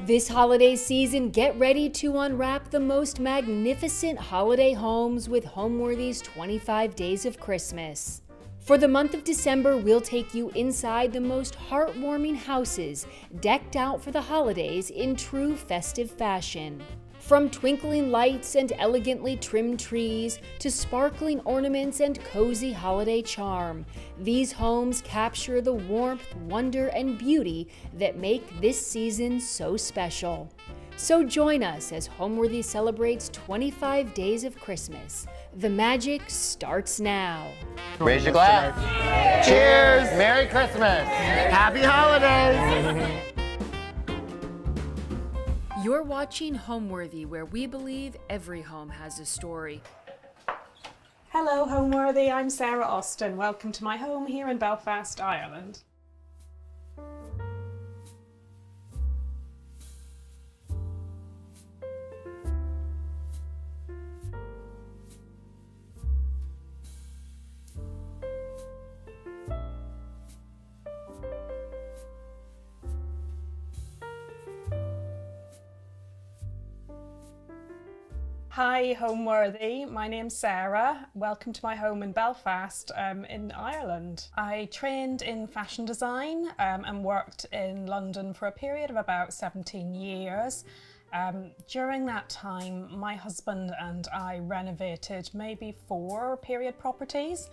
This holiday season, get ready to unwrap the most magnificent holiday homes with Homeworthy's 25 Days of Christmas. For the month of December, we'll take you inside the most heartwarming houses, decked out for the holidays in true festive fashion. From twinkling lights and elegantly trimmed trees to sparkling ornaments and cozy holiday charm, these homes capture the warmth, wonder, and beauty that make this season so special. So join us as Homeworthy celebrates 25 days of Christmas. The magic starts now. Raise your glass. Cheers! Merry Christmas! Happy holidays! You're watching Homeworthy, where we believe every home has a story. Hello Homeworthy, I'm Sara Austin. Welcome to my home here in Belfast, Ireland. Hi Homeworthy, my name's Sara. Welcome to my home in Belfast in Ireland. I trained in fashion design and worked in London for a period of about 17 years. During that time, my husband and I renovated maybe 4 period properties.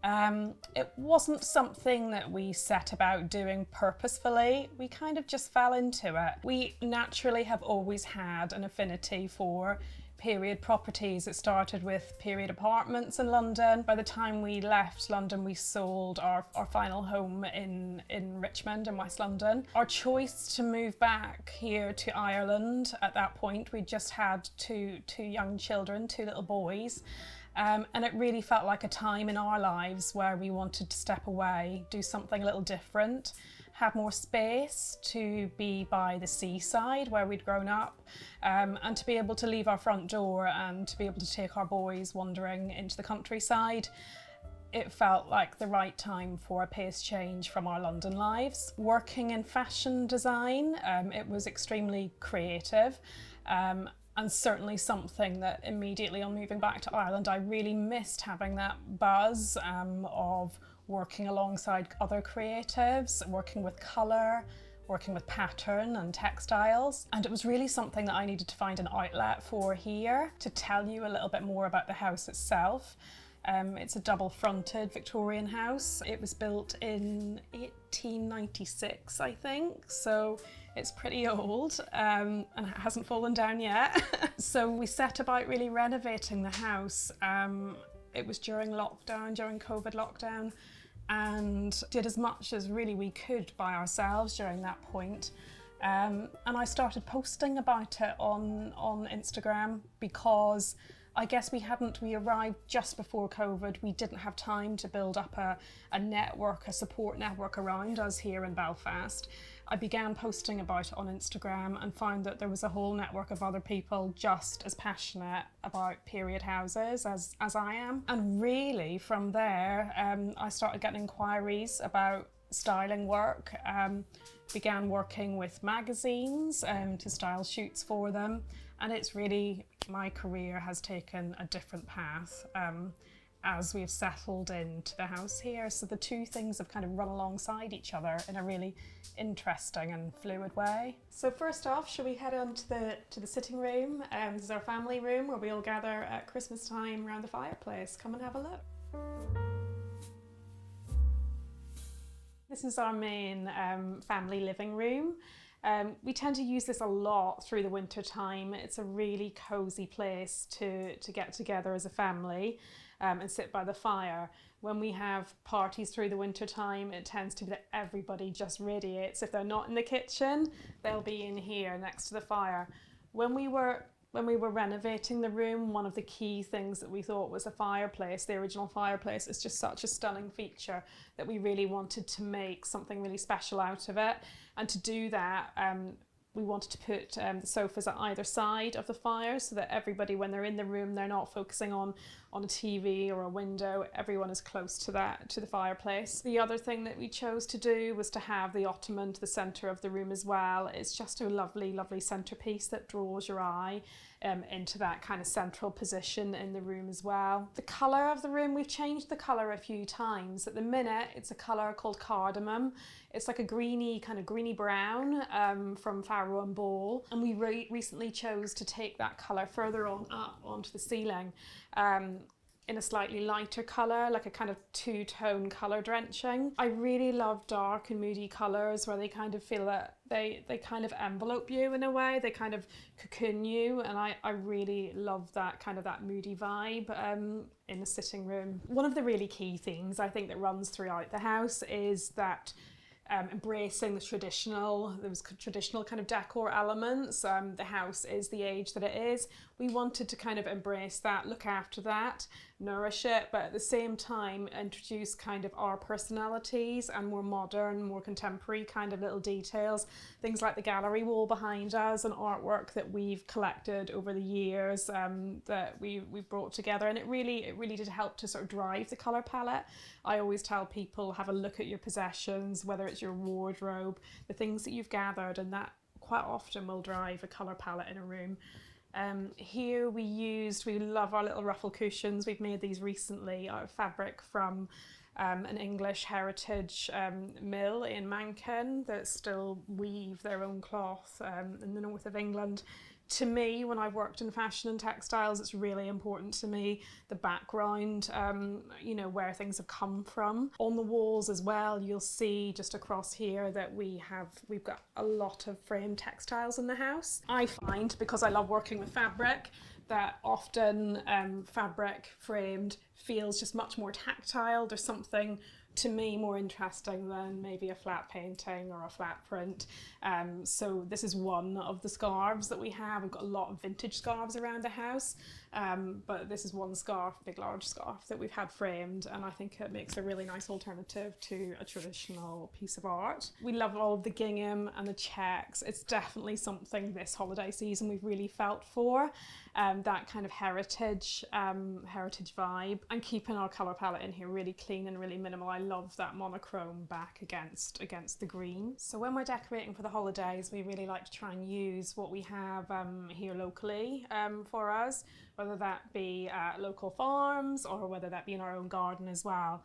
It wasn't something that we set about doing purposefully. We kind of just fell into it. We naturally have always had an affinity for period properties. It started with period apartments in London. By the time we left London, we sold our final home in Richmond in West London. Our choice to move back here to Ireland, at that point, we just had two young children, 2 little boys. And it really felt like a time in our lives where we wanted to step away, do something a little different, have more space to be by the seaside where we'd grown up, and to be able to leave our front door and to be able to take our boys wandering into the countryside. It felt like the right time for a pace change from our London lives. Working in fashion design, it was extremely creative. And certainly something that immediately on moving back to Ireland, I really missed having that buzz of working alongside other creatives, working with colour, working with pattern and textiles. And it was really something that I needed to find an outlet for here. To tell you a little bit more about the house itself, it's a double-fronted Victorian house. It was built in 1896, I think, so it's pretty old and it hasn't fallen down yet. So we set about really renovating the house. It was during lockdown, during COVID lockdown, and did as much as really we could by ourselves during that point. And I started posting about it on Instagram because I guess we arrived just before COVID. We didn't have time to build up a network, a support network around us here in Belfast. I began posting about it on Instagram and found that there was a whole network of other people just as passionate about period houses as I am. And really from there, I started getting inquiries about styling work, began working with magazines to style shoots for them. And it's really, my career has taken a different path as we've settled into the house here. So the two things have kind of run alongside each other in a really interesting and fluid way. So first off, shall we head on to the sitting room? This is our family room where we all gather at Christmas time around the fireplace. Come and have a look. This is our main family living room. We tend to use this a lot through the winter time. It's a really cozy place to get together as a family and sit by the fire. When we have parties through the winter time, it tends to be that everybody just radiates. If they're not in the kitchen, they'll be in here next to the fire. When we were renovating the room, one of the key things that we thought was a fireplace, the original fireplace, is just such a stunning feature that we really wanted to make something really special out of it. And to do that, We wanted to put the sofas at either side of the fire so that everybody, when they're in the room, they're not focusing on a TV or a window. Everyone is close to the fireplace. The other thing that we chose to do was to have the ottoman to the centre of the room as well. It's just a lovely, lovely centrepiece that draws your eye into that kind of central position in the room as well. The colour of the room, we've changed the colour a few times. At the minute, it's a colour called cardamom. It's like a greeny brown from Farrow and Ball. And we recently chose to take that colour further on up onto the ceiling in a slightly lighter colour, like a kind of two-tone colour drenching. I really love dark and moody colours where they kind of feel that they kind of envelope you in a way, they kind of cocoon you, and I really love that kind of that moody vibe in the sitting room. One of the really key things I think that runs throughout the house is that embracing those traditional kind of decor elements. The house is the age that it is. We wanted to kind of embrace that, look after that, nourish it, but at the same time introduce kind of our personalities and more modern, more contemporary kind of little details. Things like the gallery wall behind us and artwork that we've collected over the years that we've brought together, and it really did help to sort of drive the colour palette. I always tell people, have a look at your possessions, whether it's your wardrobe, the things that you've gathered, and that quite often will drive a colour palette in a room. Here we love our little ruffle cushions. We've made these recently out of fabric from an English heritage mill in Mankin that still weave their own cloth in the north of England. To me, when I've worked in fashion and textiles, it's really important to me, the background, where things have come from. On the walls as well, you'll see just across here that we've got a lot of framed textiles in the house. I find, because I love working with fabric, that often fabric framed feels just much more tactile. There's something, to me, more interesting than maybe a flat painting or a flat print. So this is one of the scarves that we have. We've got a lot of vintage scarves around the house, but this is one scarf, big large scarf, that we've had framed, and I think it makes a really nice alternative to a traditional piece of art. We love all of the gingham and the checks. It's definitely something this holiday season we've really felt for, that kind of heritage vibe, and keeping our colour palette in here really clean and really minimal. I love that monochrome back against the green. So when we're decorating for the holidays, we really like to try and use what we have here locally for us, whether that be local farms or whether that be in our own garden as well.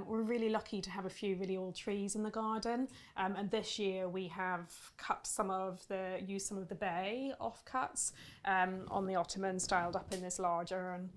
We're really lucky to have a few really old trees in the garden, and this year we have used some of the bay offcuts on the ottoman, styled up in this large urn.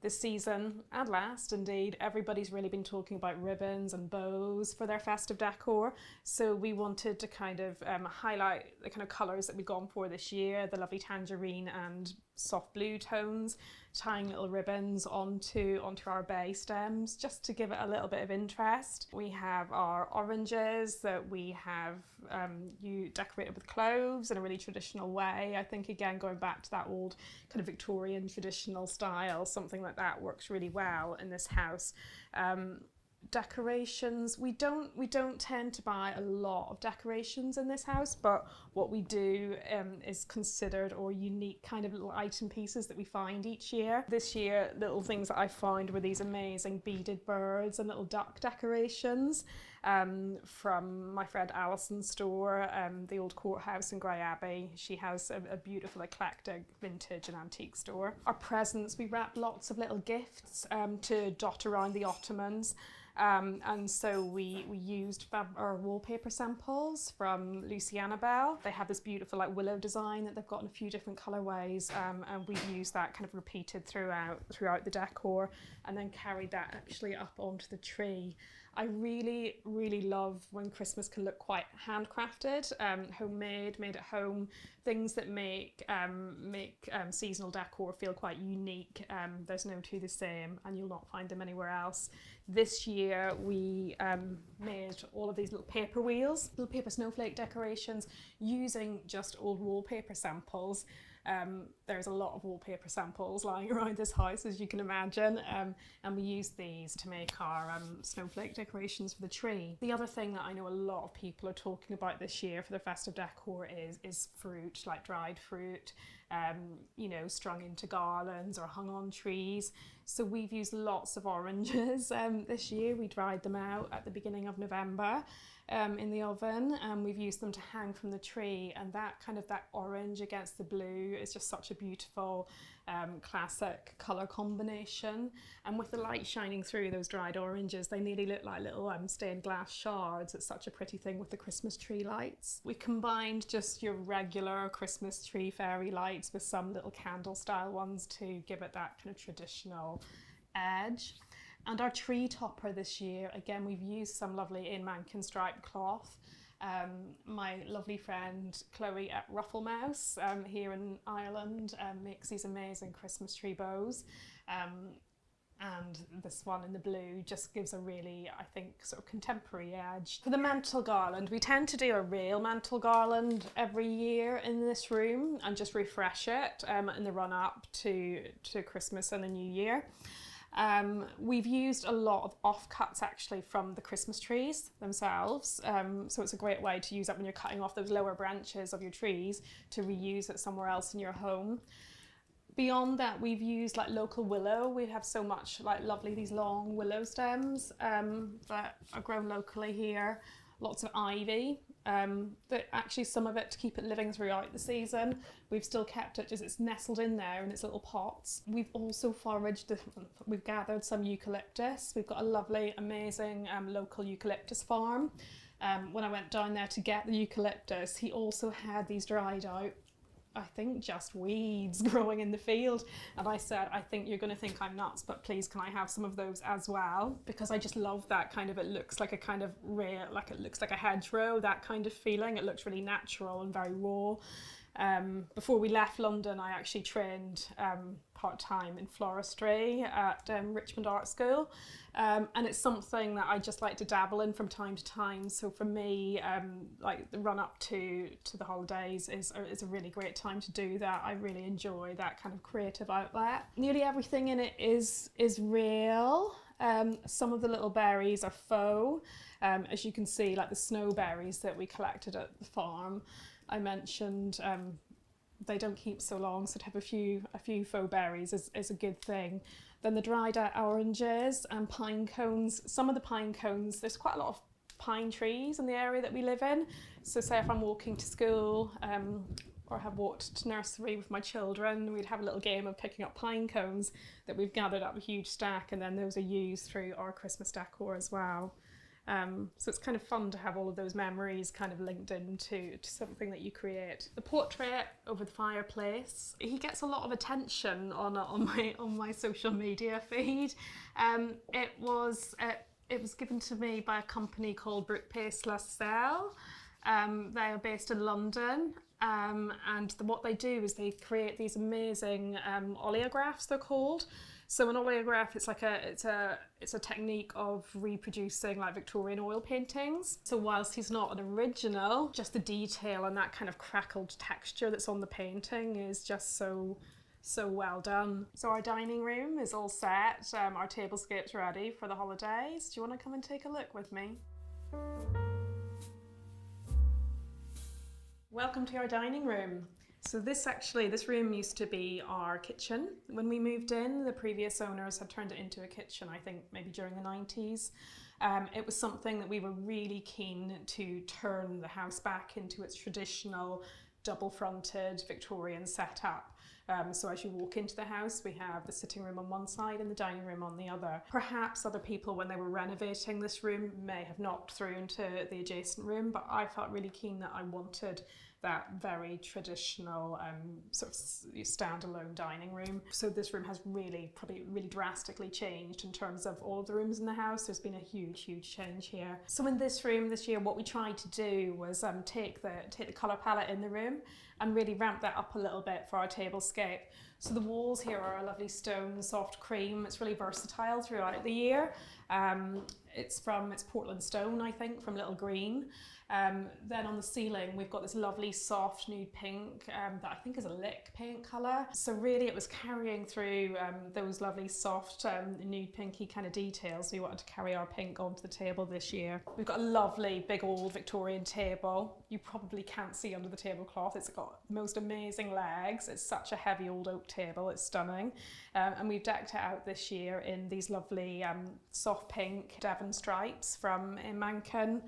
This season, and last indeed, everybody's really been talking about ribbons and bows for their festive decor. So we wanted to kind of highlight the kind of colours that we've gone for this year, the lovely tangerine and soft blue tones, tying little ribbons onto our bay stems just to give it a little bit of interest. We have our oranges that we have decorated with cloves in a really traditional way. I think, again, going back to that old kind of Victorian traditional style, something like that works really well in this house. Decorations, we don't tend to buy a lot of decorations in this house, but what we do is considered or unique kind of little item pieces that we find each year. This year, little things that I found were these amazing beaded birds and little duck decorations from my friend Alison's store, the old courthouse in Grey Abbey. She has a beautiful eclectic vintage and antique store. Our presents, we wrap lots of little gifts to dot around the ottomans. And so we used our wallpaper samples from Lucy Annabelle. They have this beautiful like willow design that they've got in a few different colourways, and we used that kind of repeated throughout the decor, and then carried that actually up onto the tree. I really, really love when Christmas can look quite handcrafted, homemade, made at home, things that make seasonal decor feel quite unique. There's no two the same, and you'll not find them anywhere else. This year we made all of these little paper wheels, little paper snowflake decorations, using just old wallpaper samples. There's a lot of wallpaper samples lying around this house, as you can imagine, and we use these to make our snowflake decorations for the tree. The other thing that I know a lot of people are talking about this year for the festive decor is fruit, like dried fruit, you know, strung into garlands or hung on trees. So we've used lots of oranges this year. We dried them out at the beginning of November in the oven, and we've used them to hang from the tree, and that orange against the blue is just such a beautiful classic colour combination. And with the light shining through those dried oranges, they nearly look like little stained glass shards. It's such a pretty thing with the Christmas tree lights. We combined just your regular Christmas tree fairy lights with some little candle style ones to give it that kind of traditional edge. And our tree topper this year, again, we've used some lovely Mankin striped cloth. My lovely friend Chloe at Ruffle Mouse here in Ireland makes these amazing Christmas tree bows. And this one in the blue just gives a really, I think, sort of contemporary edge. For the mantle garland, we tend to do a real mantle garland every year in this room and just refresh it in the run up to Christmas and the New Year. We've used a lot of offcuts actually from the Christmas trees themselves, so it's a great way to use that when you're cutting off those lower branches of your trees to reuse it somewhere else in your home. Beyond that, we've used like local willow. We have so much like lovely these long willow stems that are grown locally here. Lots of ivy, that actually some of it to keep it living throughout the season. We've still kept it just, it's nestled in there in its little pots. We've also we've gathered some eucalyptus. We've got a lovely, amazing local eucalyptus farm. When I went down there to get the eucalyptus, he also had these dried out, I think just weeds growing in the field, and I said, I think you're going to think I'm nuts, but please can I have some of those as well, because I just love that kind of, it looks like a kind of rare, like it looks like a hedgerow, that kind of feeling. It looks really natural and very raw. Before we left London, I actually trained part-time in floristry at Richmond Art School, and it's something that I just like to dabble in from time to time. So for me, like the run up to the holidays is a really great time to do that. I really enjoy that kind of creative outlet. Nearly everything in it is real. Some of the little berries are faux, as you can see, like the snowberries that we collected at the farm. I mentioned they don't keep so long, so to have a few faux berries is a good thing. Then the dried out oranges and pine cones. Some of the pine cones, there's quite a lot of pine trees in the area that we live in. So say if I'm walking to school or have walked to nursery with my children, we'd have a little game of picking up pine cones that we've gathered up a huge stack, and then those are used through our Christmas decor as well. So it's kind of fun to have all of those memories kind of linked into something that you create. The portrait over the fireplace, he gets a lot of attention on my social media feed. It was given to me by a company called Brook Pace Lascelles. They are based in London, and what they do is they create these amazing oleographs, they're called. So an oleograph, it's a technique of reproducing like Victorian oil paintings. So whilst he's not an original, just the detail and that kind of crackled texture that's on the painting is just so well done. So our dining room is all set. Our tablescape's ready for the holidays. Do you want to come and take a look with me? Welcome to our dining room. So this room used to be our kitchen. When we moved in, the previous owners had turned it into a kitchen, I think maybe during the 90s. It was something that we were really keen to turn the house back into its traditional double-fronted Victorian setup. So as you walk into the house, we have the sitting room on one side and the dining room on the other. Perhaps other people, when they were renovating this room, may have knocked through into the adjacent room, but I felt really keen that I wanted that very traditional sort of standalone dining room. So this room has probably really drastically changed in terms of all of the rooms in the house. There's been a huge change here. So in this room this year, what we tried to do was take the colour palette in the room and really ramp that up a little bit for our tablescape. So the walls here are a lovely stone soft cream. It's really versatile throughout the year. It's Portland stone, I think, from Little Green. Then on the ceiling, we've got this lovely soft nude pink that I think is a lick paint colour. So really it was carrying through those lovely soft nude pinky kind of details. We wanted to carry our pink onto the table this year. We've got a lovely big old Victorian table. You probably can't see under the tablecloth. It's got the most amazing legs. It's such a heavy old oak table. It's stunning. And we've decked it out this year in these lovely soft pink Devon stripes from Enchanting.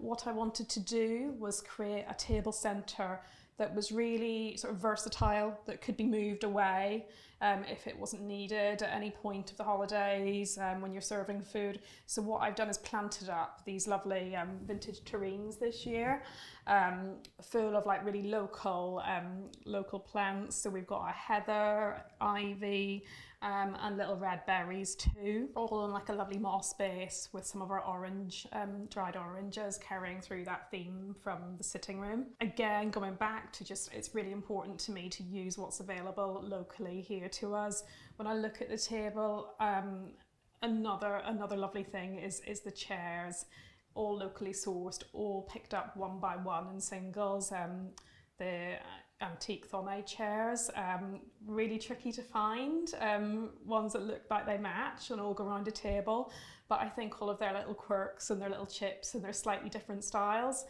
What I wanted to do was create a table centre that was really sort of versatile, that could be moved away if it wasn't needed at any point of the holidays when you're serving food. So what I've done is planted up these lovely vintage terrines this year, full of like really local plants. So we've got a heather, ivy, and little red berries too, all on like a lovely moss base with some of our orange, dried oranges carrying through that theme from the sitting room. Again, going back to just, it's really important to me to use what's available locally here to us. When I look at the table, another lovely thing is the chairs, all locally sourced, all picked up one by one in singles. The antique Thomé chairs, really tricky to find, ones that look like they match and all go around a table, but I think all of their little quirks and their little chips and their slightly different styles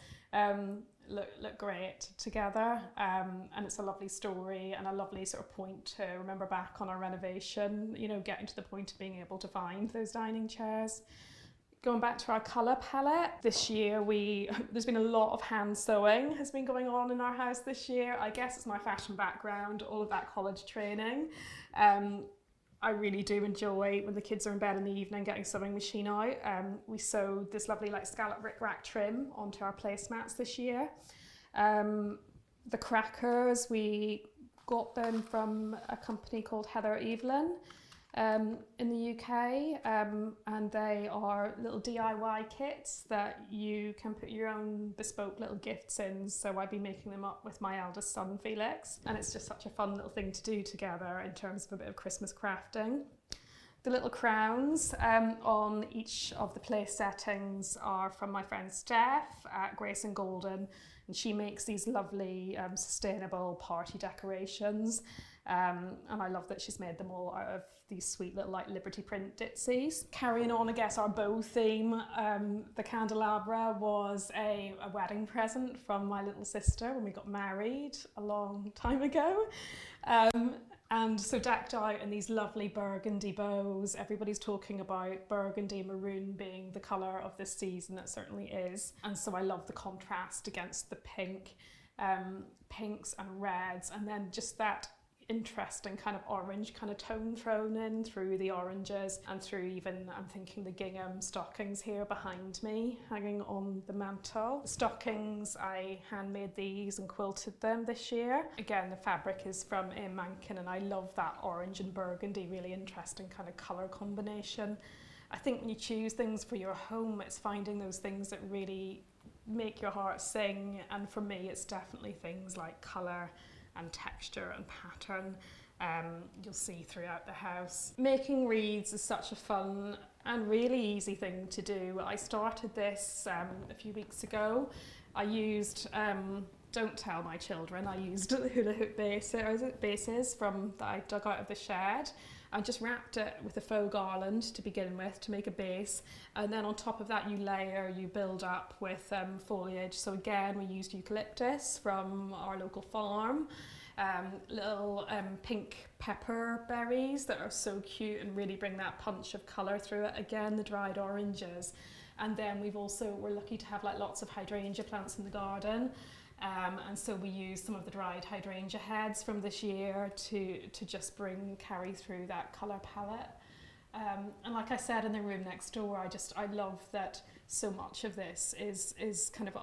look great together, and it's a lovely story and a lovely sort of point to remember back on our renovation, you know, getting to the point of being able to find those dining chairs. Going back to our colour palette, this year there's been a lot of hand sewing has been going on in our house this year. I guess it's my fashion background, all of that college training. I really do enjoy when the kids are in bed in the evening getting sewing machine out. We sewed this lovely like scallop rickrack trim onto our placemats this year. The crackers, we got them from a company called Heather Evelyn in the UK, and they are little DIY kits that you can put your own bespoke little gifts in. So I've been making them up with my eldest son Felix, and it's just such a fun little thing to do together in terms of a bit of Christmas crafting. The little crowns on each of the place settings are from my friend Steph at Grace and Golden, and she makes these lovely sustainable party decorations, and I love that she's made them all out of these sweet little like Liberty print ditsies. Carrying on, I guess, our bow theme, the candelabra was a wedding present from my little sister when we got married a long time ago. And so decked out in these lovely burgundy bows. Everybody's talking about burgundy maroon being the colour of this season. It certainly is. And so I love the contrast against the pink, pinks and reds, and then just that interesting kind of orange kind of tone thrown in through the oranges and through even, I'm thinking, the gingham stockings here behind me hanging on the mantle. The stockings, I handmade these and quilted them this year. Again, the fabric is from Enchanting, and I love that orange and burgundy, really interesting kind of colour combination. I think when you choose things for your home, it's finding those things that really make your heart sing, and for me it's definitely things like colour and texture and pattern. You'll see throughout the house. Making wreaths is such a fun and really easy thing to do. I started this a few weeks ago. I used, don't tell my children, I used hula hoop bases that I dug out of the shed. I just wrapped it with a faux garland to begin with to make a base, and then on top of that you build up with foliage. So again, we used eucalyptus from our local farm, little pink pepper berries that are so cute and really bring that punch of colour through it. Again, the dried oranges, and then we're lucky to have like lots of hydrangea plants in the garden. And so we use some of the dried hydrangea heads from this year to just carry through that colour palette. And like I said in the room next door, I love that so much of this is kind of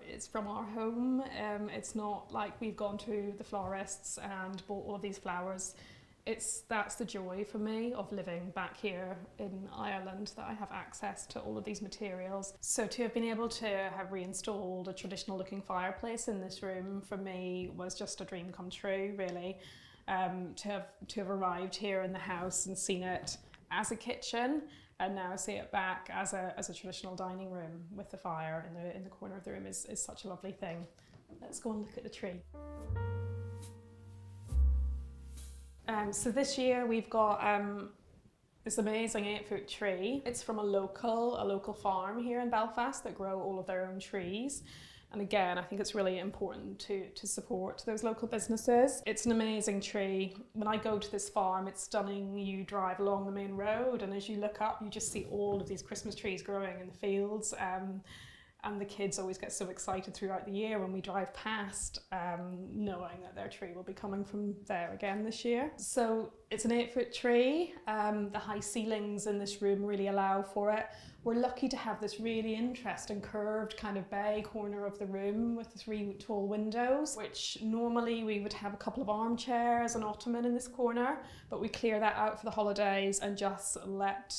it's from our home. It's not like we've gone to the florists and bought all of these flowers. That's the joy for me of living back here in Ireland, that I have access to all of these materials. So to have been able to have reinstalled a traditional looking fireplace in this room for me was just a dream come true, really. To have arrived here in the house and seen it as a kitchen, and now see it back as a traditional dining room with the fire in the corner of the room is such a lovely thing. Let's go and look at the tree. So this year we've got this amazing 8-foot tree. It's from a local farm here in Belfast that grow all of their own trees. And again, I think it's really important to support those local businesses. It's an amazing tree. When I go to this farm, it's stunning. You drive along the main road, and as you look up, you just see all of these Christmas trees growing in the fields. And the kids always get so excited throughout the year when we drive past, knowing that their tree will be coming from there again this year. So it's an 8-foot tree. The high ceilings in this room really allow for it. We're lucky to have this really interesting curved kind of bay corner of the room with the 3 tall windows, which normally we would have a couple of armchairs and ottoman in this corner, but we clear that out for the holidays and just let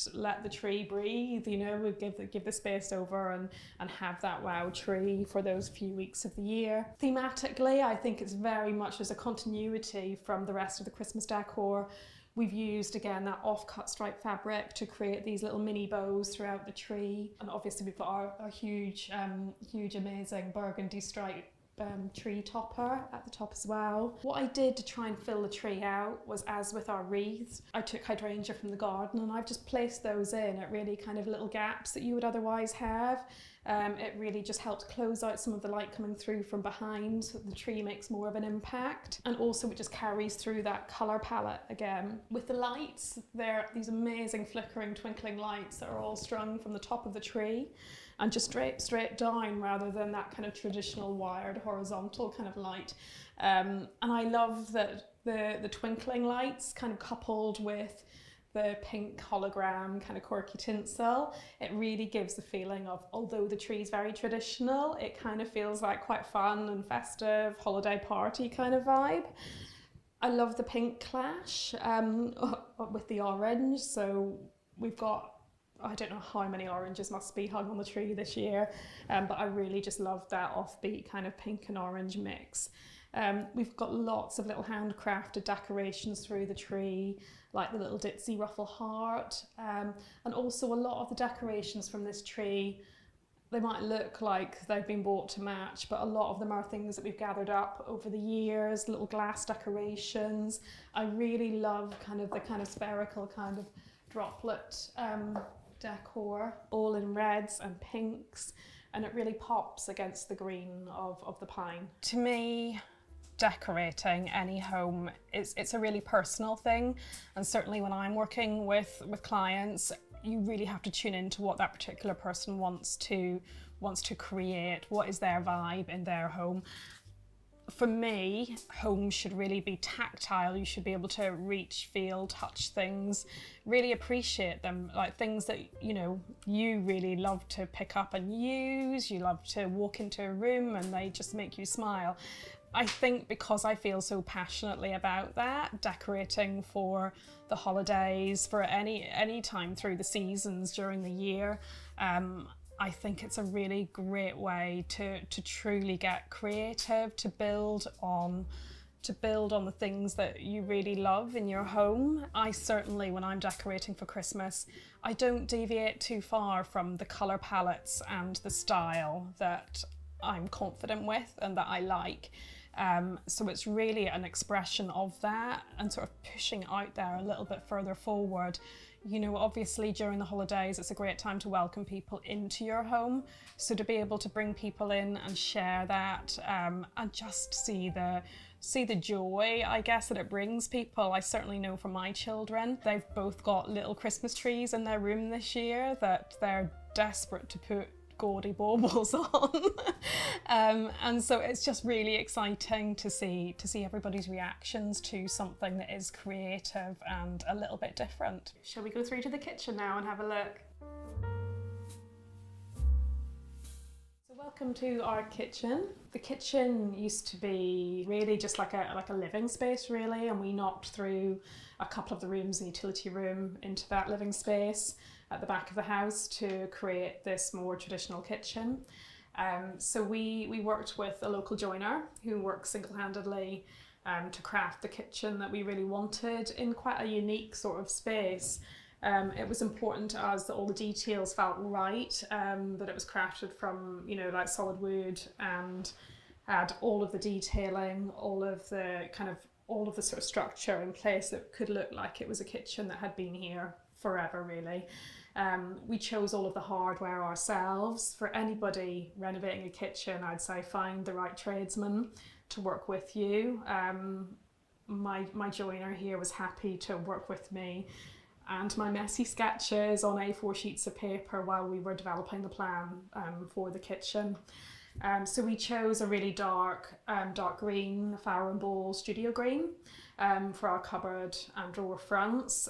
the tree breathe, you know, we give the space over and have that wow tree for those few weeks of the year. Thematically, I think it's very much as a continuity from the rest of the Christmas decor. We've used, again, that off-cut stripe fabric to create these little mini bows throughout the tree. And obviously we've got our huge, amazing burgundy stripe tree topper at the top as well. What I did to try and fill the tree out was, as with our wreaths, I took hydrangea from the garden and I've just placed those in at really kind of little gaps that you would otherwise have. It really just helps close out some of the light coming through from behind, so the tree makes more of an impact. And also it just carries through that colour palette again. With the lights, they're these amazing flickering, twinkling lights that are all strung from the top of the tree and just straight down, rather than that kind of traditional wired horizontal kind of light. And I love that the twinkling lights kind of coupled with the pink hologram kind of quirky tinsel, it really gives the feeling of, although the tree's very traditional, it kind of feels like quite fun and festive, holiday party kind of vibe. I love the pink clash with the orange, so we've got, I don't know how many oranges must be hung on the tree this year, but I really just love that offbeat kind of pink and orange mix. We've got lots of little handcrafted decorations through the tree, like the little ditzy ruffle heart, and also a lot of the decorations from this tree, they might look like they've been bought to match, but a lot of them are things that we've gathered up over the years, little glass decorations. I really love the kind of spherical kind of droplet decor, all in reds and pinks, and it really pops against the green of the pine. To me, decorating any home, it's a really personal thing, and certainly when I'm working with clients, you really have to tune into what that particular person wants to create, what is their vibe in their home. For me, homes should really be tactile. You should be able to reach, feel, touch things, really appreciate them, like things that, you know, you really love to pick up and use. You love to walk into a room and they just make you smile. I think because I feel so passionately about that, decorating for the holidays, for any time through the seasons during the year, I think it's a really great way to truly get creative, to build on the things that you really love in your home. I certainly, when I'm decorating for Christmas, I don't deviate too far from the colour palettes and the style that I'm confident with and that I like. So it's really an expression of that and sort of pushing out there a little bit further forward. You know, obviously during the holidays, it's a great time to welcome people into your home. So to be able to bring people in and share that and just see the joy, I guess, that it brings people. I certainly know from my children, they've both got little Christmas trees in their room this year that they're desperate to put gaudy baubles on. And so it's just really exciting to see everybody's reactions to something that is creative and a little bit different. Shall we go through to the kitchen now and have a look? So welcome to our kitchen. The kitchen used to be really just like a living space really, and we knocked through a couple of the rooms, the utility room, into that living space at the back of the house to create this more traditional kitchen. So we worked with a local joiner who works single-handedly to craft the kitchen that we really wanted in quite a unique sort of space. It was important to us that all the details felt right, that it was crafted from, you know, like solid wood, and had all of the detailing, all of the sort of structure in place that could look like it was a kitchen that had been here forever, really. We chose all of the hardware ourselves. For anybody renovating a kitchen, I'd say find the right tradesman to work with you. My joiner here was happy to work with me and my messy sketches on A4 sheets of paper while we were developing the plan for the kitchen. So we chose a really dark green flower and bowl studio green for our cupboard and drawer fronts.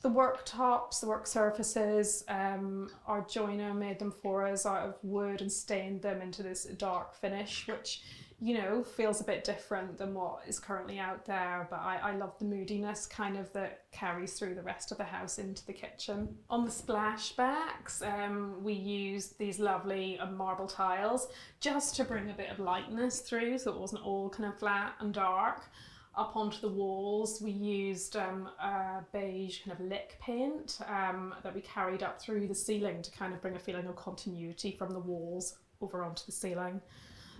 The worktops, the work surfaces, our joiner made them for us out of wood and stained them into this dark finish, which, you know, feels a bit different than what is currently out there, but I love the moodiness kind of that carries through the rest of the house into the kitchen. On the splashbacks, we used these lovely marble tiles just to bring a bit of lightness through, so it wasn't all kind of flat and dark. Up onto the walls, we used a beige kind of lick paint that we carried up through the ceiling to kind of bring a feeling of continuity from the walls over onto the ceiling.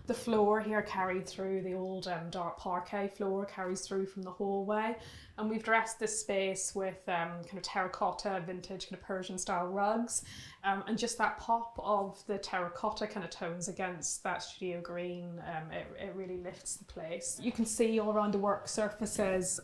The floor here carried through, the old dark parquet floor carries through from the hallway, and we've dressed this space with kind of terracotta, vintage kind of Persian style rugs, and just that pop of the terracotta kind of tones against that studio green, it really lifts the place. You can see all around the work surfaces,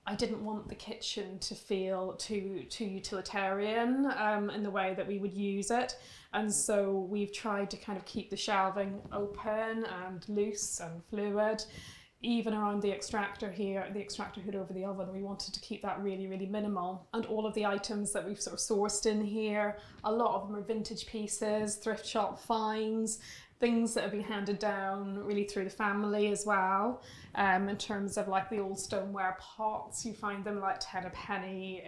I didn't want the kitchen to feel too utilitarian in the way that we would use it, and so we've tried to kind of keep the shelving open and loose and fluid. Even around the extractor here, the extractor hood over the oven, we wanted to keep that really, really minimal. And all of the items that we've sort of sourced in here, a lot of them are vintage pieces, thrift shop finds, things that have been handed down really through the family as well. In terms of like the old stoneware pots, you find them like 10 a penny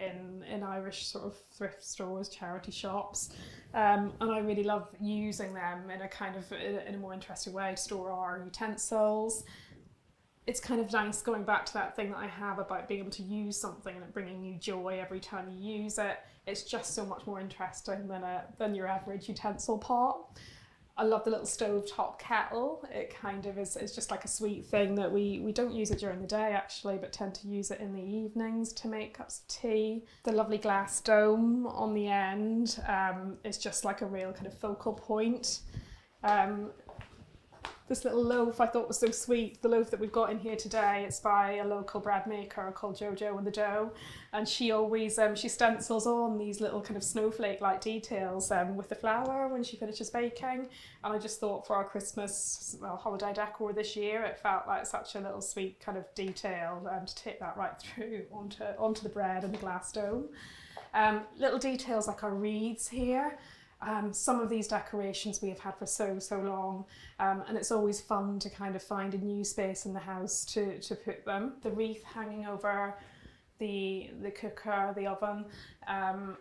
in Irish sort of thrift stores, charity shops. And I really love using them in a kind of, in a more interesting way to store our utensils. It's kind of nice going back to that thing that I have about being able to use something and it bringing you joy every time you use it. It's just so much more interesting than your average utensil pot. I love the little stovetop kettle. It kind of is just like a sweet thing that we don't use it during the day actually, but tend to use it in the evenings to make cups of tea. The lovely glass dome on the end is just like a real kind of focal point. This little loaf I thought was so sweet. The loaf that we've got in here today, it's by a local bread maker called Jojo and the Dough, and she always she stencils on these little kind of snowflake like details with the flour when she finishes baking, and I just thought for our Christmas holiday decor this year it felt like such a little sweet kind of detail to take that right through onto the bread and the glass dome. Little details like our wreaths here. Some of these decorations we have had for so long, and it's always fun to kind of find a new space in the house to put them. The wreath hanging over the cooker, the oven,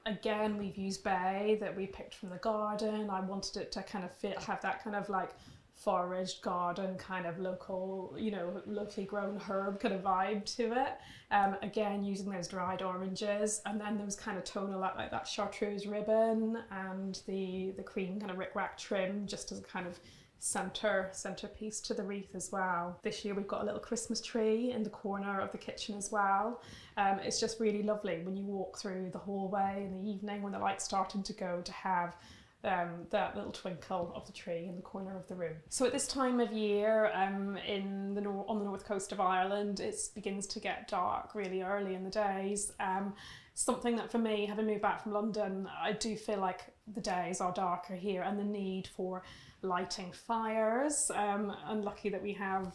again we've used bay that we picked from the garden. I wanted it to kind of have that kind of like foraged garden kind of local, you know, locally grown herb kind of vibe to it. Again, using those dried oranges, and then those kind of tonal like that chartreuse ribbon and the cream kind of rickrack trim just as a kind of centerpiece to the wreath as well. This year we've got a little Christmas tree in the corner of the kitchen as well. It's just really lovely when you walk through the hallway in the evening when the light's starting to go to have that little twinkle of the tree in the corner of the room. So at this time of year on the north coast of Ireland, it begins to get dark really early in the days. Something that for me, having moved back from London, I do feel like the days are darker here, and the need for lighting fires. And lucky that we have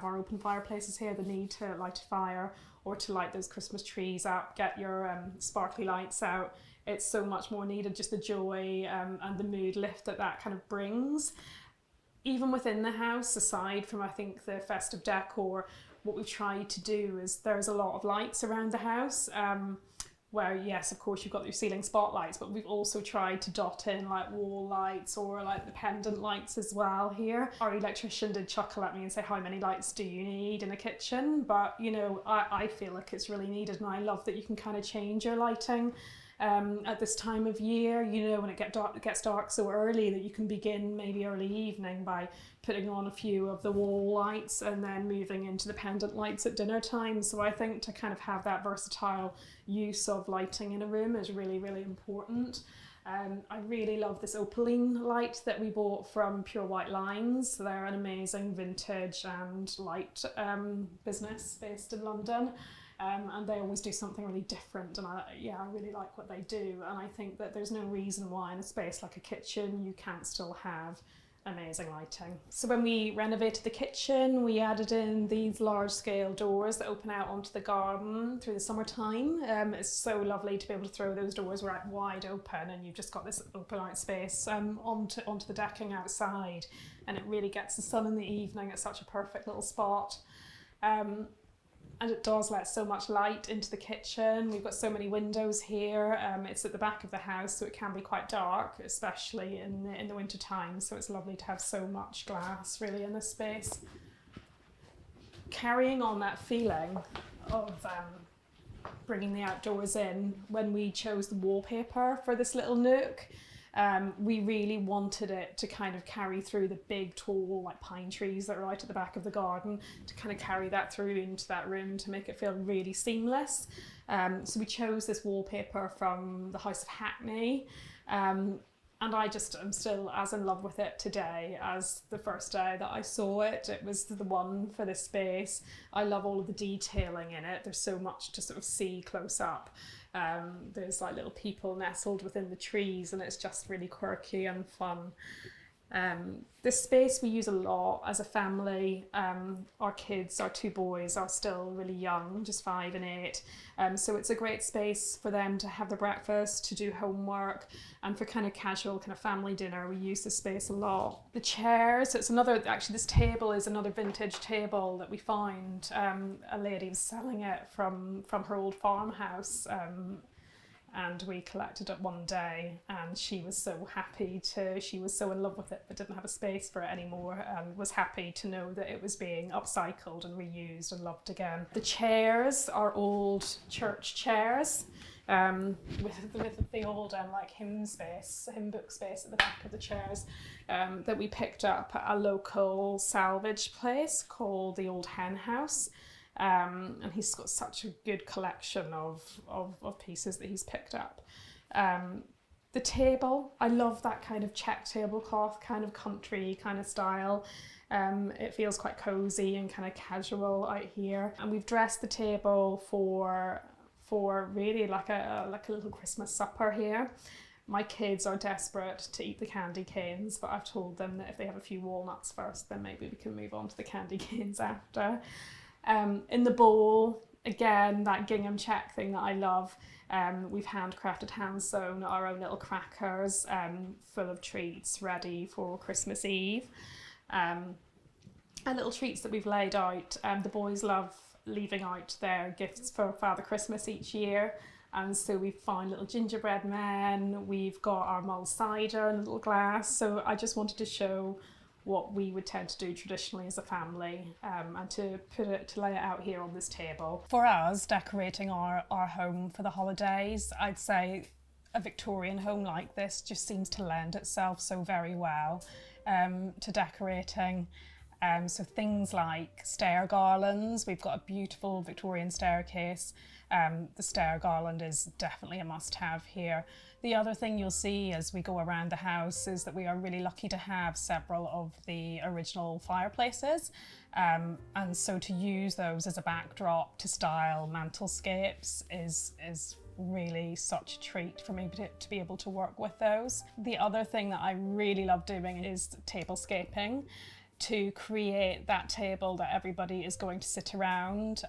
our open fireplaces here, the need to light a fire or to light those Christmas trees up, get your sparkly lights out. It's so much more needed, just the joy and the mood lift that kind of brings. Even within the house, aside from I think the festive decor, what we've tried to do is there's a lot of lights around the house. where yes, of course you've got your ceiling spotlights, but we've also tried to dot in like wall lights or like the pendant lights as well here. Our electrician did chuckle at me and say, how many lights do you need in a kitchen? But you know, I feel like it's really needed, and I love that you can kind of change your lighting at this time of year, you know, when it gets dark so early, that you can begin maybe early evening by putting on a few of the wall lights and then moving into the pendant lights at dinner time. So I think to kind of have that versatile use of lighting in a room is really, really important. I really love this opaline light that we bought from Pure White Lines. They're an amazing vintage and light business based in London. And they always do something really different, and I really like what they do, and I think that there's no reason why in a space like a kitchen you can't still have amazing lighting. So when we renovated the kitchen, we added in these large scale doors that open out onto the garden through the summertime. It's so lovely to be able to throw those doors right wide open, and you've just got this open out space onto the decking outside, and it really gets the sun in the evening at such a perfect little spot. And it does let so much light into the kitchen. We've got so many windows here. It's at the back of the house, so it can be quite dark, especially in the winter time. So it's lovely to have so much glass really in this space. Carrying on that feeling of bringing the outdoors in, when we chose the wallpaper for this little nook, we really wanted it to kind of carry through the big tall like pine trees that are right at the back of the garden, to kind of carry that through into that room to make it feel really seamless. So we chose this wallpaper from the House of Hackney, and I just am still as in love with it today as the first day that I saw it. It was the one for this space. I love all of the detailing in it. There's so much to sort of see close up. There's like little people nestled within the trees, and it's just really quirky and fun. This space we use a lot as a family. Our kids, our two boys, are still really young, just 5 and 8. So it's a great space for them to have their breakfast, to do homework, and for kind of casual kind of family dinner. We use this space a lot. The chairs, actually this table is another vintage table that we found. A lady was selling it from her old farmhouse. And we collected it one day, and she was so happy she was so in love with it but didn't have a space for it anymore, and was happy to know that it was being upcycled and reused and loved again. The chairs are old church chairs with the old like hymn book space at the back of the chairs, that we picked up at a local salvage place called the Old Hen House. And he's got such a good collection of pieces that he's picked up. The table, I love that kind of check tablecloth, kind of country kind of style. It feels quite cozy and kind of casual out here. And we've dressed the table for really like a little Christmas supper here. My kids are desperate to eat the candy canes, but I've told them that if they have a few walnuts first, then maybe we can move on to the candy canes after. In the bowl, again, that gingham check thing that I love. We've handcrafted, hand sewn our own little crackers full of treats ready for Christmas Eve. And little treats that we've laid out. The boys love leaving out their gifts for Father Christmas each year. And so we've found little gingerbread men, we've got our mulled cider in a little glass. So I just wanted to show what we would tend to do traditionally as a family, and to lay it out here on this table. For us, decorating our home for the holidays, I'd say a Victorian home like this just seems to lend itself so very well to decorating. So things like stair garlands, we've got a beautiful Victorian staircase. The stair garland is definitely a must-have here. The other thing you'll see as we go around the house is that we are really lucky to have several of the original fireplaces, and so to use those as a backdrop to style mantelscapes is really such a treat for me to be able to work with those. The other thing that I really love doing is tablescaping, to create that table that everybody is going to sit around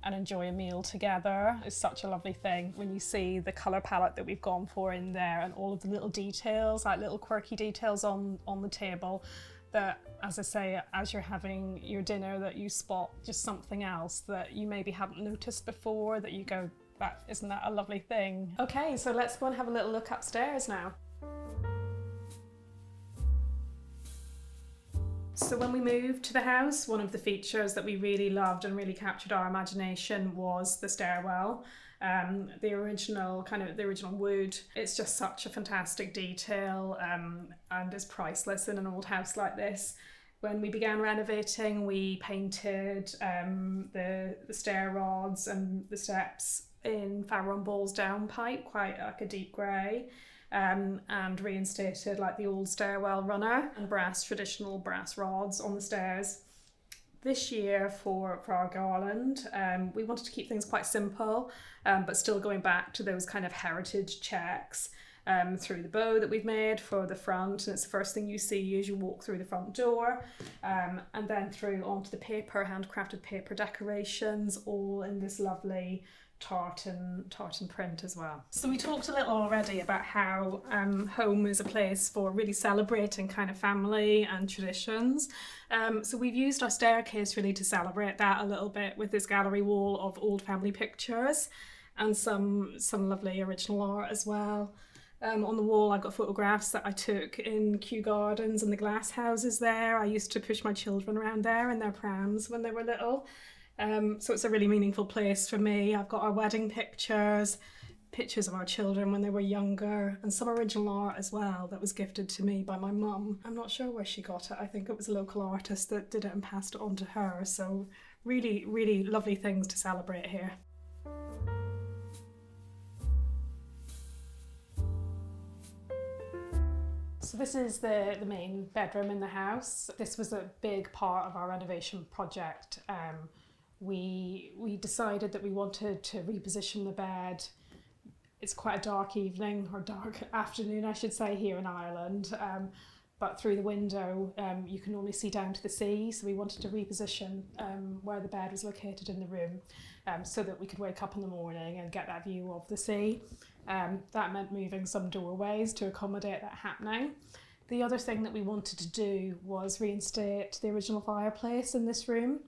and enjoy a meal together is such a lovely thing. When you see the colour palette that we've gone for in there, and all of the little details, like little quirky details on the table, that, as I say, as you're having your dinner, that you spot just something else that you maybe haven't noticed before, that you go, Isn't that a lovely thing? Okay, so let's go and have a little look upstairs now. So when we moved to the house, one of the features that we really loved and really captured our imagination was the stairwell. The original wood. It's just such a fantastic detail and is priceless in an old house like this. When we began renovating, we painted the stair rods and the steps in Farron Ball's downpipe, quite like a deep grey. And reinstated like the old stairwell runner and traditional brass rods on the stairs. This year for our garland, we wanted to keep things quite simple, but still going back to those kind of heritage checks through the bow that we've made for the front, and it's the first thing you see as you walk through the front door, and then through onto the paper, handcrafted paper decorations, all in this lovely tartan print as well. So we talked a little already about how home is a place for really celebrating kind of family and traditions. So we've used our staircase really to celebrate that a little bit with this gallery wall of old family pictures and some lovely original art as well. On the wall I've got photographs that I took in Kew Gardens and the glass houses there. I used to push my children around there in their prams when they were little. So it's a really meaningful place for me. I've got our wedding pictures of our children when they were younger, and some original art as well that was gifted to me by my mum. I'm not sure where she got it. I think it was a local artist that did it and passed it on to her. So really, really lovely things to celebrate here. So this is the main bedroom in the house. This was a big part of our renovation project. We decided that we wanted to reposition the bed. It's quite a dark evening, or dark afternoon I should say, here in Ireland, but through the window you can only see down to the sea, so we wanted to reposition where the bed was located in the room, so that we could wake up in the morning and get that view of the sea. That meant moving some doorways to accommodate that happening. The other thing that we wanted to do was reinstate the original fireplace in this room.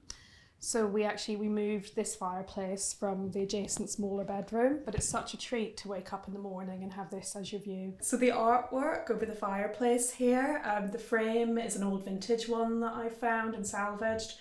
So we moved this fireplace from the adjacent smaller bedroom, but it's such a treat to wake up in the morning and have this as your view. So the artwork over the fireplace here, the frame is an old vintage one that I found and salvaged,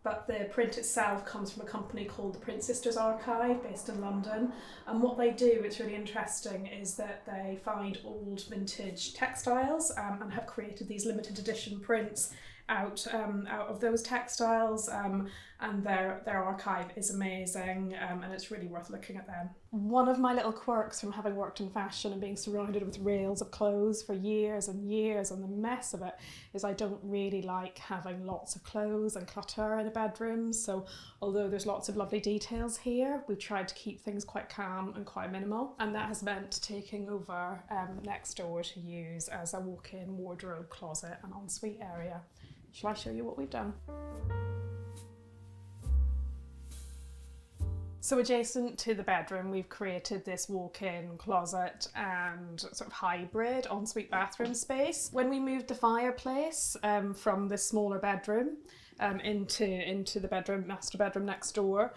but the print itself comes from a company called the Print Sisters Archive based in London. And what they do, it's really interesting, is that they find old vintage textiles and have created these limited edition prints out of those textiles, and their archive is amazing, and it's really worth looking at them. One of my little quirks from having worked in fashion and being surrounded with rails of clothes for years and years and the mess of it is I don't really like having lots of clothes and clutter in a bedroom. So although there's lots of lovely details here, we've tried to keep things quite calm and quite minimal, and that has meant taking over next door to use as a walk-in wardrobe, closet and ensuite area. Shall I show you what we've done? So adjacent to the bedroom, we've created this walk-in closet and sort of hybrid ensuite bathroom space. When we moved the fireplace from the smaller bedroom into the master bedroom next door,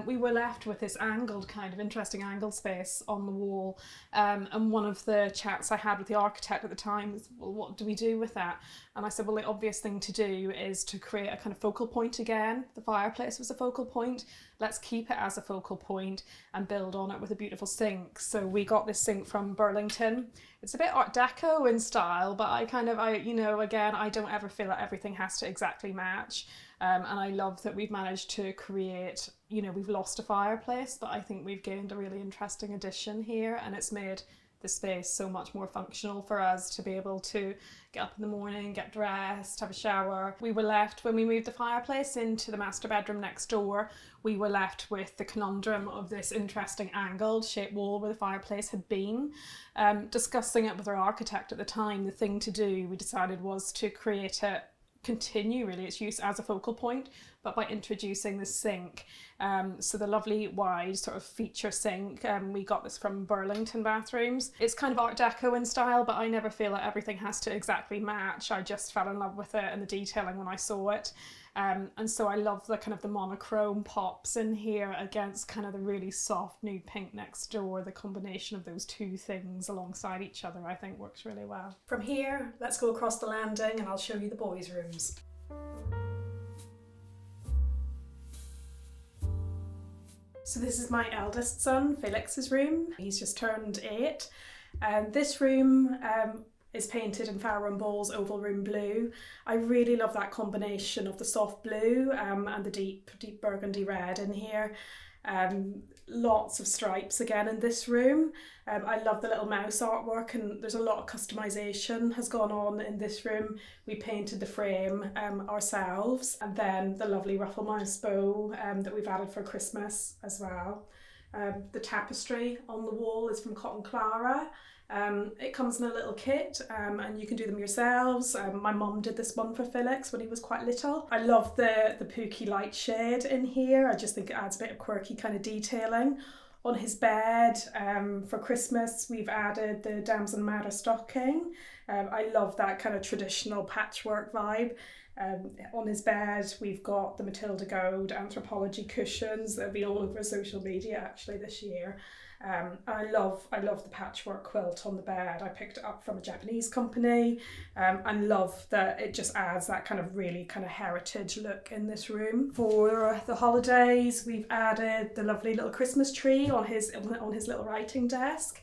we were left with this interesting angled space on the wall. And one of the chats I had with the architect at the time was, well, what do we do with that? And I said, well, the obvious thing to do is to create a kind of focal point again. The fireplace was a focal point. Let's keep it as a focal point and build on it with a beautiful sink. So we got this sink from Burlington. It's a bit Art Deco in style, but I don't ever feel like everything has to exactly match. And I love that we've managed to create, we've lost a fireplace, but I think we've gained a really interesting addition here, and it's made the space so much more functional for us to be able to get up in the morning, get dressed, have a shower. We were left, when we moved the fireplace into the master bedroom next door, we were left with the conundrum of this interesting angled shaped wall where the fireplace had been. Discussing it with our architect at the time, the thing to do, we decided, was to create it continue really its use as a focal point, but by introducing the sink. So the lovely wide sort of feature sink, we got this from Burlington Bathrooms. It's kind of Art Deco in style, but I never feel like everything has to exactly match. I just fell in love with it and the detailing when I saw it. And so I love the kind of the monochrome pops in here against kind of the really soft nude pink next door. The combination of those two things alongside each other I think works really well. From here, let's go across the landing and I'll show you the boys' rooms. So this is my eldest son, Felix's room. He's just turned 8. This room is painted in Farrow & Ball's oval room blue. I really love that combination of the soft blue and the deep burgundy red in here. Lots of stripes again in this room. I love the little mouse artwork, and there's a lot of customization has gone on in this room. We painted the frame ourselves, and then the lovely ruffle mouse bow that we've added for Christmas as well. The tapestry on the wall is from Cotton Clara. It comes in a little kit and you can do them yourselves. My mum did this one for Felix when he was quite little. I love the pooky light shade in here. I just think it adds a bit of quirky kind of detailing. On his bed for Christmas we've added the Damson Matter stocking. I love that kind of traditional patchwork vibe. On his bed we've got the Matilda Gold anthropology cushions that have been all over social media actually this year. I love the patchwork quilt on the bed. I picked it up from a Japanese company and love that it just adds that kind of really kind of heritage look in this room. For the holidays we've added the lovely little Christmas tree on his little writing desk.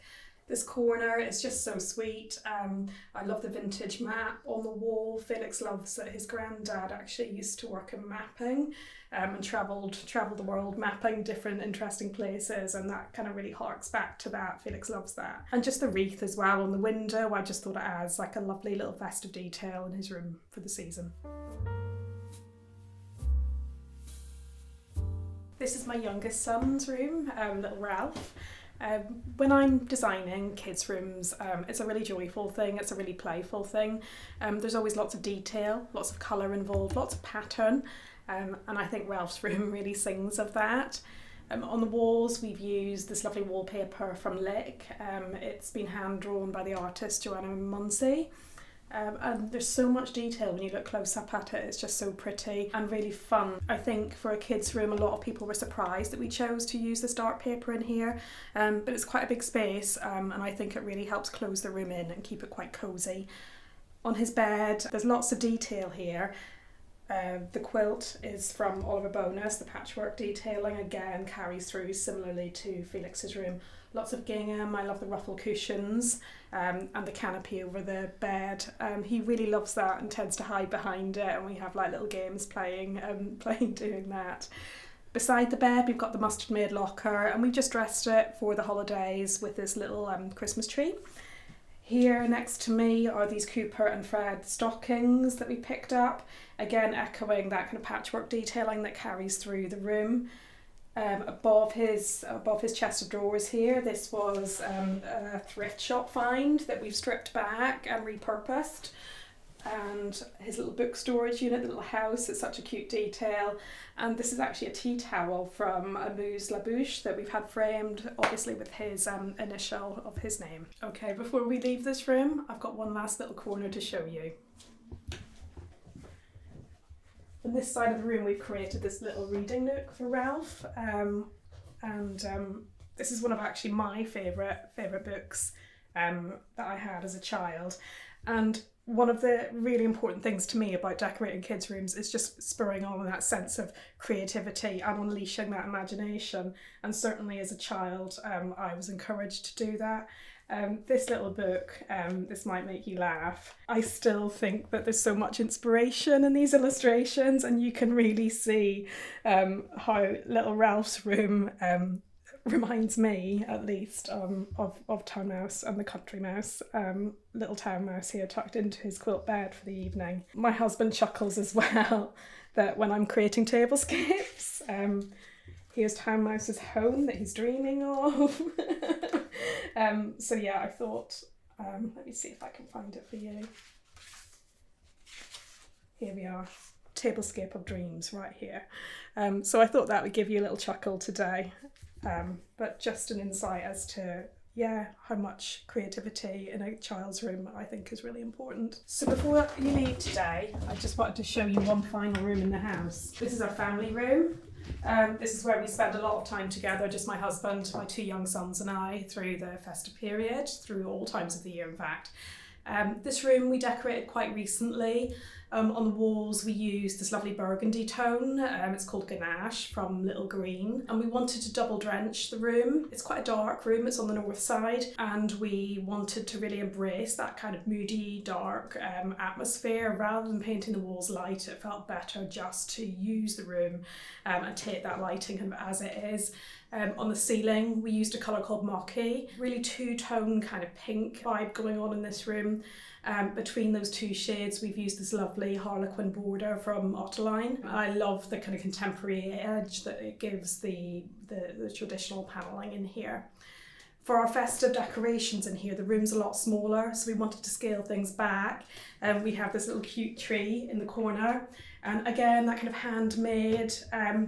This corner is just so sweet. I love the vintage map on the wall. Felix loves that his granddad actually used to work in mapping and travelled the world mapping different interesting places, and that kind of really harks back to that. Felix loves that. And just the wreath as well on the window, I just thought it adds like a lovely little festive detail in his room for the season. This is my youngest son's room, little Ralph. When I'm designing kids' rooms, it's a really joyful thing, it's a really playful thing. There's always lots of detail, lots of colour involved, lots of pattern, and I think Ralph's room really sings of that. On the walls we've used this lovely wallpaper from Lick. It's been hand drawn by the artist Joanna Munsey. And there's so much detail when you look close up at it. It's just so pretty and really fun. I think for a kid's room a lot of people were surprised that we chose to use this dark paper in here, but it's quite a big space and I think it really helps close the room in and keep it quite cosy. On his bed there's lots of detail here. The quilt is from Oliver Bonus. The patchwork detailing again carries through similarly to Felix's room. Lots of gingham. I love the ruffle cushions and the canopy over the bed. He really loves that and tends to hide behind it, and we have like little games playing doing that. Beside the bed we've got the mustard made locker, and we've just dressed it for the holidays with this little Christmas tree. Here next to me are these Cooper and Fred stockings that we picked up, again echoing that kind of patchwork detailing that carries through the room. Above his chest of drawers here, this was a thrift shop find that we've stripped back and repurposed. And his little book storage unit, the little house, it's such a cute detail. And this is actually a tea towel from Amuse La Bouche that we've had framed, obviously with his initial of his name. Okay, before we leave this room, I've got one last little corner to show you. On this side of the room we've created this little reading nook for Ralph, and this is one of actually my favourite books that I had as a child. And one of the really important things to me about decorating kids' rooms is just spurring on that sense of creativity and unleashing that imagination. And certainly as a child, I was encouraged to do that. This little book, this might make you laugh. I still think that there's so much inspiration in these illustrations, and you can really see how little Ralph's room reminds me, at least, of Town Mouse and the Country Mouse. Little Town Mouse here tucked into his quilt bed for the evening. My husband chuckles as well that when I'm creating tablescapes, here's Town Mouse's home that he's dreaming of. So yeah, I thought, let me see if I can find it for you. Here we are, tablescape of dreams right here. So I thought that would give you a little chuckle today, but just an insight as to how much creativity in a child's room I think is really important. So before you leave today, I just wanted to show you one final room in the house. This is our family room. This is where we spend a lot of time together, just my husband, my 2 young sons and I, through the festive period, through all times of the year in fact. This room we decorated quite recently. On the walls we used this lovely burgundy tone, it's called Ganache from Little Green, and we wanted to double drench the room. It's quite a dark room, it's on the north side, and we wanted to really embrace that kind of moody, dark atmosphere. Rather than painting the walls light, it felt better just to use the room and take that lighting kind of as it is. On the ceiling we used a colour called Mocky, really two-tone kind of pink vibe going on in this room. Between those 2 shades we've used this lovely harlequin border from Ottoline. I love the kind of contemporary edge that it gives the traditional panelling in here. For our festive decorations in here, the room's a lot smaller, so we wanted to scale things back. We have this little cute tree in the corner, and again that kind of handmade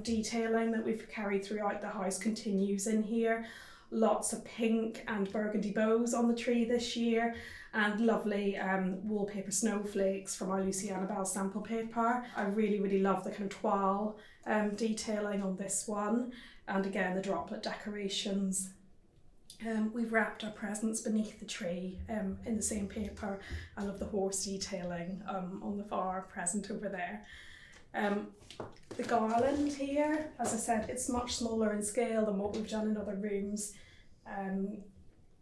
detailing that we've carried throughout the house continues in here. Lots of pink and burgundy bows on the tree this year, and lovely wallpaper snowflakes from our Lucy Annabelle sample paper. I really love the kind of toile detailing on this one, and again the droplet decorations. We've wrapped our presents beneath the tree in the same paper. I love the horse detailing on the far present over there. The garland here, as I said, it's much smaller in scale than what we've done in other rooms.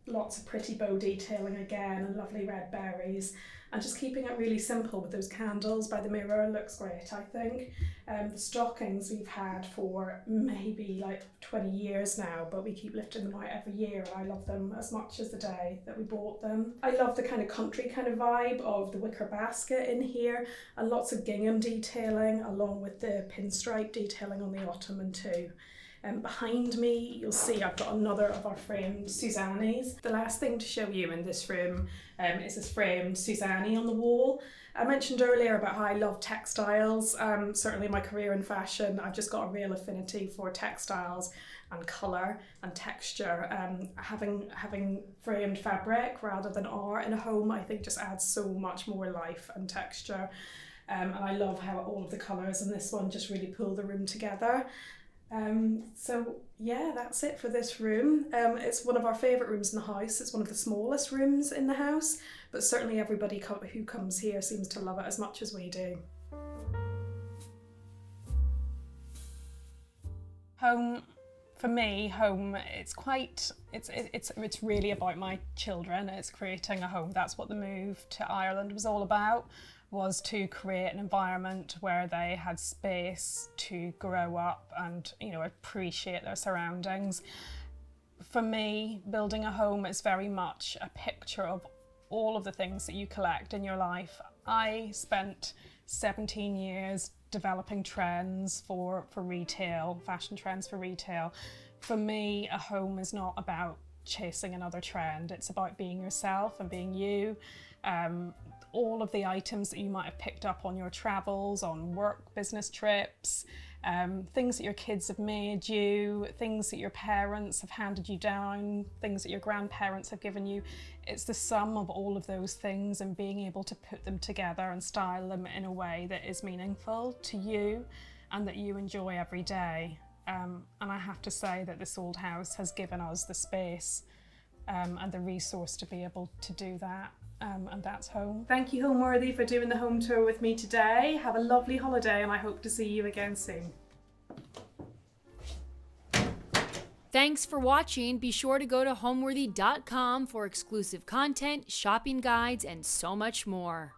Lots of pretty bow detailing again, and lovely red berries, and just keeping it really simple with those candles by the mirror looks great, I think. The stockings we've had for maybe like 20 years now, but we keep lifting them out every year, and I love them as much as the day that we bought them. I love the kind of country kind of vibe of the wicker basket in here, and lots of gingham detailing along with the pinstripe detailing on the ottoman too. Behind me you'll see I've got another of our framed Suzannes. The last thing to show you in this room is this framed Suzanne on the wall. I mentioned earlier about how I love textiles. Certainly in my career in fashion I've just got a real affinity for textiles and colour and texture. Having framed fabric rather than art in a home I think just adds so much more life and texture, and I love how all of the colours in this one just really pull the room together. So yeah, that's it for this room. It's one of our favourite rooms in the house. It's one of the smallest rooms in the house, but certainly everybody who comes here seems to love it as much as we do. Home, for me, it's really about my children. It's creating a home. That's what the move to Ireland was all about. Was to create an environment where they had space to grow up and, appreciate their surroundings. For me, building a home is very much a picture of all of the things that you collect in your life. I spent 17 years developing trends for retail, fashion trends for retail. For me, a home is not about chasing another trend. It's about being yourself and being you. All of the items that you might have picked up on your travels, on work, business trips, things that your kids have made you, things that your parents have handed you down, things that your grandparents have given you. It's the sum of all of those things and being able to put them together and style them in a way that is meaningful to you and that you enjoy every day. And I have to say that this old house has given us the space and the resource to be able to do that. And that's home. Thank you, Homeworthy, for doing the home tour with me today. Have a lovely holiday and I hope to see you again soon. Thanks for watching. Be sure to go to homeworthy.com for exclusive content, shopping guides, and so much more.